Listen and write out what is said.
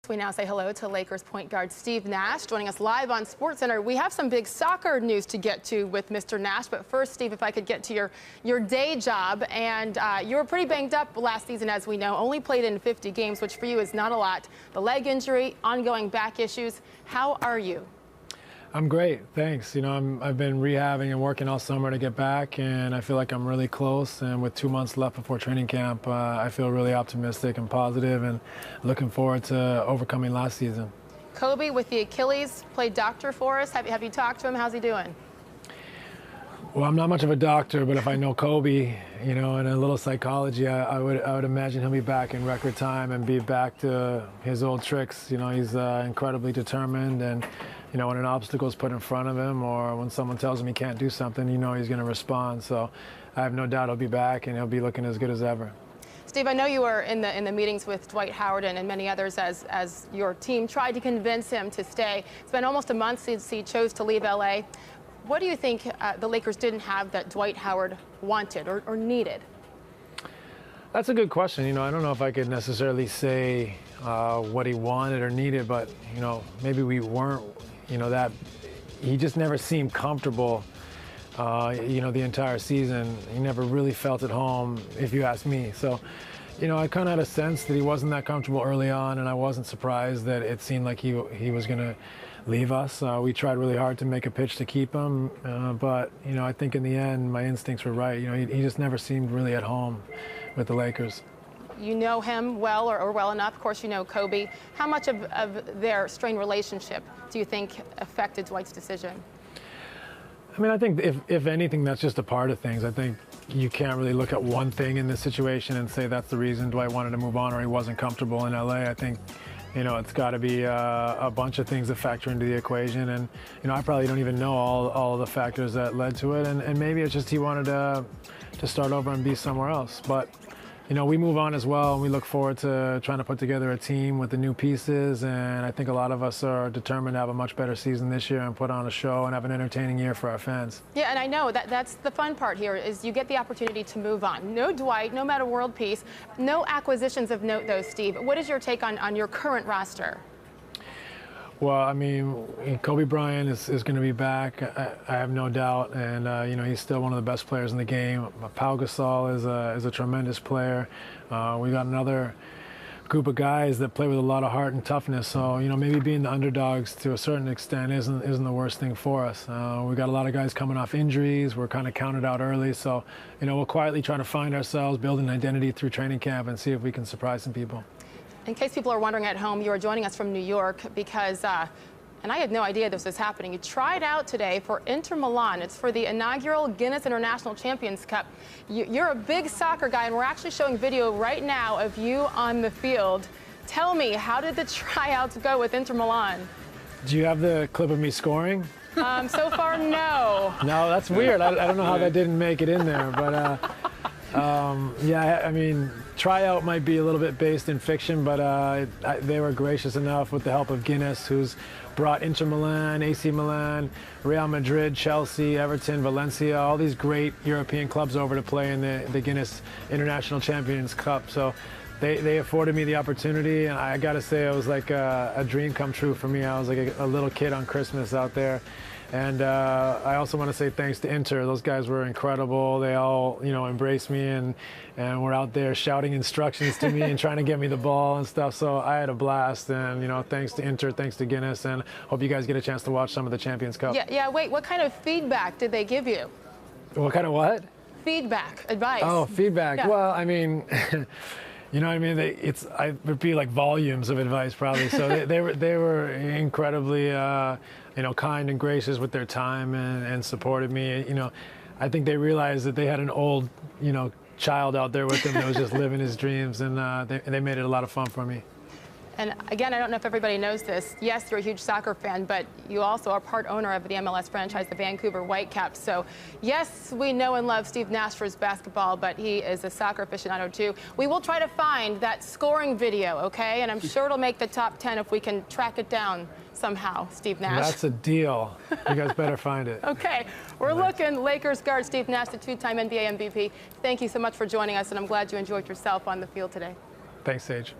We now say hello to Lakers point guard Steve Nash, joining us live on SportsCenter. We have some big soccer news to get to with Mr. Nash, but first, Steve, if I could get to your day job. And you were pretty banged up last season, as we know, only played in 50 games, which for you is not a lot. The leg injury, ongoing back issues. How are you? I'm great, thanks. I've been rehabbing and working all summer to get back, and I feel like I'm really close. And with 2 months left before training camp, I feel really optimistic and positive, and looking forward to overcoming last season. Kobe with the Achilles played doctor for us. Have you talked to him? How's he doing? Well, I'm not much of a doctor, but if I know Kobe, and a little psychology, I would imagine he'll be back in record time and be back to his old tricks. He's incredibly determined, and when an obstacle is put in front of him or when someone tells him he can't do something, he's going to respond. So I have no doubt he'll be back and he'll be looking as good as ever. Steve, I know you were in the meetings with Dwight Howard and many others as your team tried to convince him to stay. It's been almost a month since he chose to leave LA. What do you think the Lakers didn't have that Dwight Howard wanted or needed? That's a good question. I don't know if I could necessarily say what he wanted or needed, but maybe we weren't, that he just never seemed comfortable, the entire season. He never really felt at home, if you ask me. So, I kind of had a sense that he wasn't that comfortable early on, and I wasn't surprised that it seemed like he was going to leave us. We tried really hard to make a pitch to keep him, but, I think in the end, my instincts were right. He just never seemed really at home with the Lakers. You know him well or well enough. Of course, you know Kobe. How much of their strained relationship do you think affected Dwight's decision? I mean, I think if anything, that's just a part of things. I think you can't really look at one thing in this situation and say that's the reason Dwight wanted to move on or he wasn't comfortable in LA. I think, it's got to be a bunch of things that factor into the equation. And, I probably don't even know all of the factors that led to it. And maybe it's just he wanted to start over and be somewhere else. But, we move on as well, and we look forward to trying to put together a team with the new pieces, and I think a lot of us are determined to have a much better season this year and put on a show and have an entertaining year for our fans. Yeah, and I know that's the fun part here is you get the opportunity to move on. No Dwight, no matter world peace, no acquisitions of note, though, Steve. What is your take on your current roster? Well, I mean, Kobe Bryant is going to be back, I have no doubt, and he's still one of the best players in the game. Pau Gasol is a tremendous player. We got another group of guys that play with a lot of heart and toughness. So maybe being the underdogs to a certain extent isn't the worst thing for us. We got a lot of guys coming off injuries. We're kind of counted out early, so we'll quietly try to find ourselves, build an identity through training camp, and see if we can surprise some people. In case people are wondering at home, you are joining us from New York because, and I had no idea this was happening, you tried out today for Inter Milan. It's for the inaugural Guinness International Champions Cup. You're a big soccer guy, and we're actually showing video right now of you on the field. Tell me, how did the tryouts go with Inter Milan? Do you have the clip of me scoring? So far, no. No, that's weird. I don't know how that didn't make it in there, but yeah, I mean, tryout might be a little bit based in fiction, but they were gracious enough with the help of Guinness, who's brought Inter Milan, AC Milan, Real Madrid, Chelsea, Everton, Valencia, all these great European clubs over to play in the Guinness International Champions Cup. So they afforded me the opportunity, and I got to say it was like a dream come true for me. I was like a little kid on Christmas out there. And I also want to say thanks to Inter. Those guys were incredible. They all, embraced me and were out there shouting instructions to me and trying to get me the ball and stuff. So I had a blast. And, thanks to Inter, thanks to Guinness, and hope you guys get a chance to watch some of the Champions Cup. Yeah, wait, what kind of feedback did they give you? What kind of what? Feedback, advice. Oh, feedback. Yeah. Well, I mean, you know what I mean? I would be like volumes of advice probably. So they were incredibly, kind and gracious with their time and supported me. I think they realized that they had an old, child out there with them that was just living his dreams, and they made it a lot of fun for me. And again, I don't know if everybody knows this. Yes, you're a huge soccer fan, but you also are part owner of the MLS franchise, the Vancouver Whitecaps. So yes, we know and love Steve Nash for his basketball, but he is a soccer aficionado too. We will try to find that scoring video, okay? And I'm sure it'll make the top 10 if we can track it down somehow, Steve Nash. That's a deal. You guys better find it. Okay, we're looking. Lakers guard Steve Nash, the two-time NBA MVP. Thank you so much for joining us, and I'm glad you enjoyed yourself on the field today. Thanks, Sage.